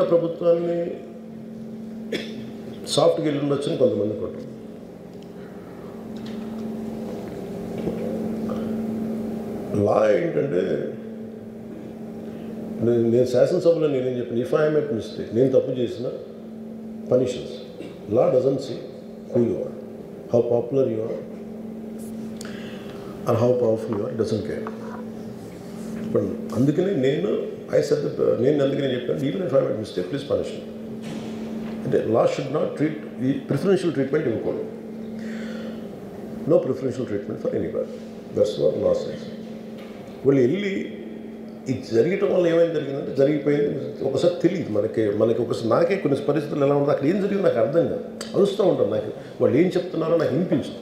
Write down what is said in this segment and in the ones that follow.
ప్రభుత్వాన్ని సాఫ్ట్గా వెళ్ళి ఉండొచ్చని కొంతమంది కొట్టారు. లా ఏంటంటే నేను శాసనసభలో నేనేం చెప్పాను, ఇఫ్ ఐ మేక్ మిస్టేక్, నేను తప్పు చేసిన punishments. Law doesn't see who you are, how popular you are are how powerful you are, doesn't care. ఇప్పుడు అందుకనే నేను అందుకనే చెప్పాను, even if I make mistake please punish me. అంటే లా షుడ్ నాట్ ట్రీట్ ఈ ప్రిఫరెన్షియల్ ట్రీట్మెంట్ ఇవ్వకూడదు. No preferential treatment for anybody. That's what law says. వాళ్ళు వెళ్ళి ఇది జరగటం వల్ల ఏమైంది జరిగిందంటే జరిగిపోయింది. ఒకసారి తెలియదు మనకి ఒకసారి నాకే కొన్ని పరిస్థితులు ఎలా ఉంటుంది, అక్కడ ఏం జరిగింది నాకు అర్థం కాదు, అరుస్తూ ఉంటాను. నాకు వాళ్ళు ఏం చెప్తున్నారో నాకు వినిపించదు.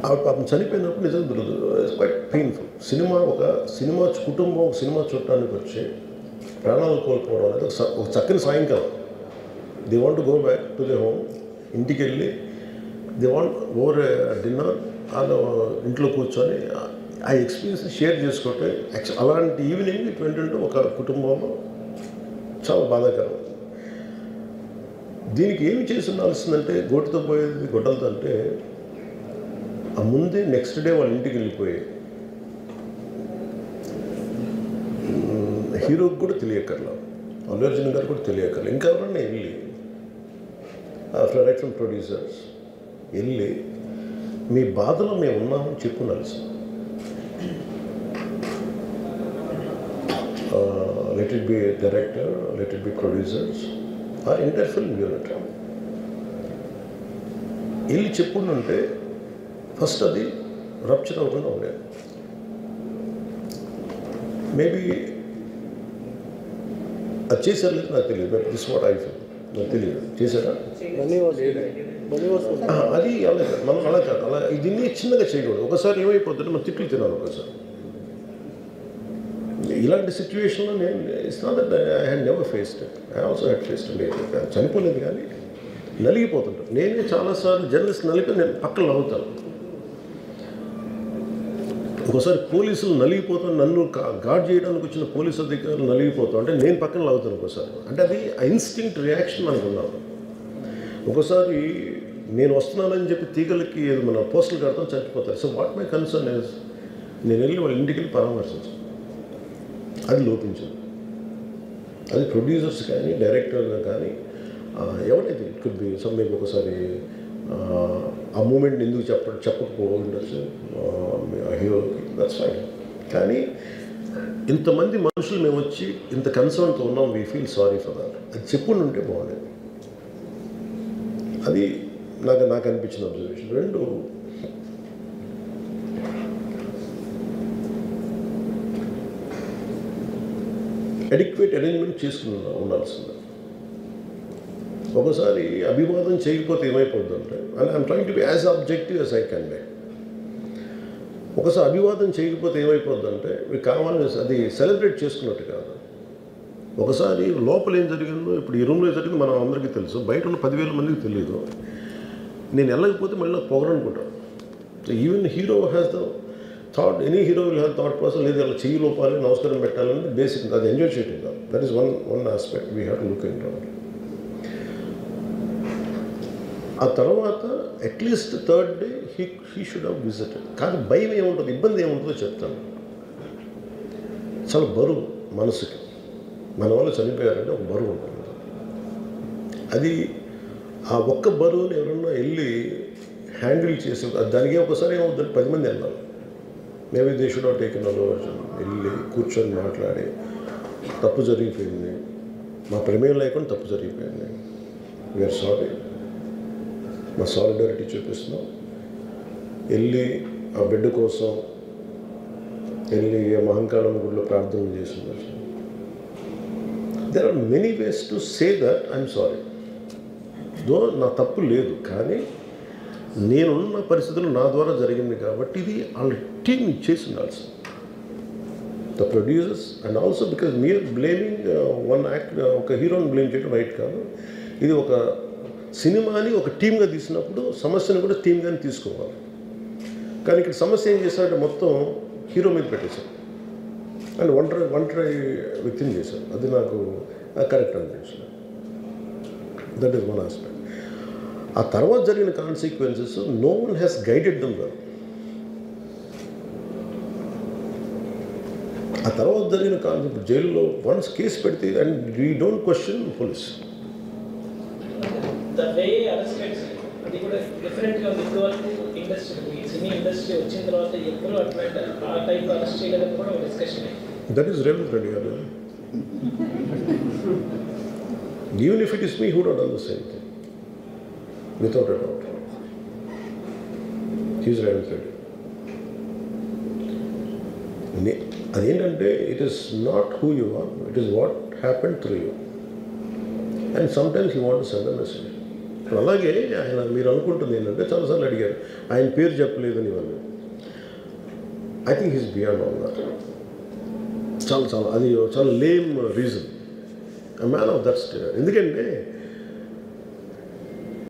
ఆవిడ పాపం చనిపోయినప్పుడు నిజంగా ఇట్స్ క్వైట్ పెయిన్ఫుల్. సినిమా కుటుంబం ఒక సినిమా చూడటానికి వచ్చి ప్రాణాలు కోల్పోవడం అనేది ఒక చక్కని సాయంకాలం. They want go back to the home. ఇంటికి వెళ్ళి దే వాంట్ ఓవర్ డిన్నర్ వాళ్ళు ఇంట్లో కూర్చొని ఆ ఎక్స్పీరియన్స్ షేర్ చేసుకుంటే అలాంటి ఈవినింగ్ ఇటువంటి ఒక కుటుంబంలో చాలా బాధాకరం. దీనికి ఏమి చేసి ఉండాల్సిందంటే గోటితో పోయేది గొడ్డలతో అంటే ఆ ముందే నెక్స్ట్ డే వాళ్ళ ఇంటికి వెళ్ళిపోయి హీరోకి కూడా తెలియకర్లా, అల్లు అర్జున్ గారు కూడా తెలియకర్లా, ఇంకా ఎవరన్నా వెళ్ళి రైట్ ఫ్రమ్ ప్రొడ్యూసర్స్ వెళ్ళి మీ బాధలో మేము ఉన్నామని చెప్పుకోవాల్సి. Let it be director, let it be producers or entire film unit వెళ్ళి చెప్పుకుంటుంటే ఫస్ట్ అది రప్చర్ అవ్వకుండా ఉండేది. మేబీ అది చేశారు లేదు నాకు తెలియదు, but this what I feel. నాకు తెలియదు చేశారా అది అలా కాదు, మనం అలా కాదు, అలా దీన్ని చిన్నగా చేయకూడదు. ఒకసారి ఏమైపోతుందంటే మనం తిట్లు తినాలి. ఒకసారి ఇలాంటి సిచ్యువేషన్లో నేను it's not that I had never faced it, I also had faced it. చనిపోలేదు కానీ నలిగిపోతుంటాను. నేనే చాలాసార్లు జర్నలిస్ట్ నలిపి నేను పక్కన నవ్వుతాను. ఒకసారి పోలీసులు నలిగిపోతాను, నన్ను గార్డ్ చేయడానికి వచ్చిన పోలీసు అధికారులు నలిగిపోతాం అంటే నేను పక్కన లాగుతాను ఒకసారి. అంటే అది ఇన్స్టింక్ట్ రియాక్షన్ మనకు ఉన్నాను. ఒకసారి నేను వస్తున్నానని చెప్పి తీగలకి మన పోస్టులు కడతాం, చచ్చిపోతారు. So what my concern is నేను వెళ్ళి వాళ్ళ ఇంటికి వెళ్ళి పరామర్శించాను. అది లోపించింది. అది ప్రొడ్యూసర్స్ కానీ డైరెక్టర్లు కానీ ఎవరైతే it could be some maybe ఒకసారి ఆ మూమెంట్ ఎందుకు చెప్పకపోవచ్చు హీరోకి, దట్స్ ఫైన్. కానీ ఇంతమంది మనుషులు మేము వచ్చి ఇంత కన్సర్న్తో ఉన్నాం, we feel sorry for that, అది చెప్పుకుంటూ ఉంటే బాగుండేది. అది నాకు అనిపించిన అబ్జర్వేషన్. రెండు, అడిక్వేట్ అరేంజ్మెంట్ చేసుకుని ఉండాల్సింది. ఒకసారి అభివాదం చేయకపోతే ఏమైపోతుందంటే, and I'm trying to be as objective as I can be. ఒకసారి అభివాదం చేయకపోతే ఏమైపోతుందంటే మీకు కావాలని అది సెలబ్రేట్ చేసుకున్నట్టు కాదు. ఒకసారి లోపల ఏం జరిగిందో, ఇప్పుడు ఈ రూమ్లో జరిగింది మనం అందరికీ తెలుసు, బయట ఉన్న 10,000 మందికి తెలియదు. నేను వెళ్ళకపోతే మళ్ళీ పొగరనుకుంటాను. Even hero has the thought, any hero will have thought process, లేదు అలా చెయ్యి లోపాలి, నమస్కారం పెట్టాలని బేసిక్. అది ఎంజాయ్ చేయటం కాదు. That is one aspect we have to look in to. ఆ తర్వాత at least third day he should have visited. కానీ భయం ఏముంటుంది, ఇబ్బంది ఏముంటుందో చెప్తాను. చాలా బరువు మనసుకి, మన వాళ్ళు చనిపోయారంటే ఒక బరువు ఉంటుంది. అది ఆ ఒక్క బరువుని ఎవరన్నా వెళ్ళి హ్యాండిల్ చేసి దానికి ఒకసారి ఏమవుతుంది, 10 మంది వెళ్ళాలి. Maybe they should have taken Allu Arjun. వెళ్ళి కూర్చొని మాట్లాడి తప్పు జరిగిపోయింది, మా ప్రమేయం లేకుండా తప్పు జరిగిపోయింది, వీఆర్ సారీ, మా సాలిడారిటీ చూపిస్తున్నాం. వెళ్ళి ఆ బిడ్డ కోసం వెళ్ళి మహంకాళం గుడిలో ప్రార్థన చేస్తున్నారు. There are many ways to say that I'm sorry. Though నా తప్పు లేదు, కానీ నేనున్న పరిస్థితులు నా ద్వారా జరిగింది కాబట్టి ఇది వాళ్ళ టీం ఇచ్చేసి ఉండాల్సింది. The producers and also because మీరు బ్లేమింగ్ వన్ యాక్ట్, ఒక హీరోని బ్లేమ్ చేయడం రైట్ కాదు. ఇది ఒక సినిమాని ఒక టీమ్గా తీసినప్పుడు సమస్యను కూడా టీమ్గానే తీసుకోవాలి. కానీ ఇక్కడ సమస్య ఏం చేశారంటే మొత్తం హీరో మీద పెట్టేశారు. అండ్ ఒంటరి వ్యక్తిని చేశారు. అది నాకు కరెక్ట్ అనిపించలేదు. That is one aspect. ఆ తర్వాత జరిగిన consequences no one has guided them well. ఆ తర్వాత జరిగిన కాన్సెప్ట్ జైల్లో వన్స్ కేసు పెడితే and we don't question police. అది కూడా డిఫరెంట్గా ఉంది. ఇప్పటివరకు ఇండస్ట్రీ సినీ ఇండస్ట్రీ వచ్చిన తర్వాత ఎప్పుడు అట్లా ఆ టైప్ అరెస్ట్ చేయలేదని కూడా ఒక discussion. That is Revanth Reddy garu. Even if it is me who would done the same thing without a doubt. He's Revanth Reddy. అదేంటంటే it is not who you are, it is what happened through you. And sometimes you want to send a message. అలాగే ఆయన మీరు అనుకుంటుంది ఏంటంటే చాలాసార్లు అడిగారు ఆయన పేరు చెప్పలేదని ఇవన్నీ. I think he's beyond all that. చాలా అది చాలా lame reason. A man of that state. ఎందుకంటే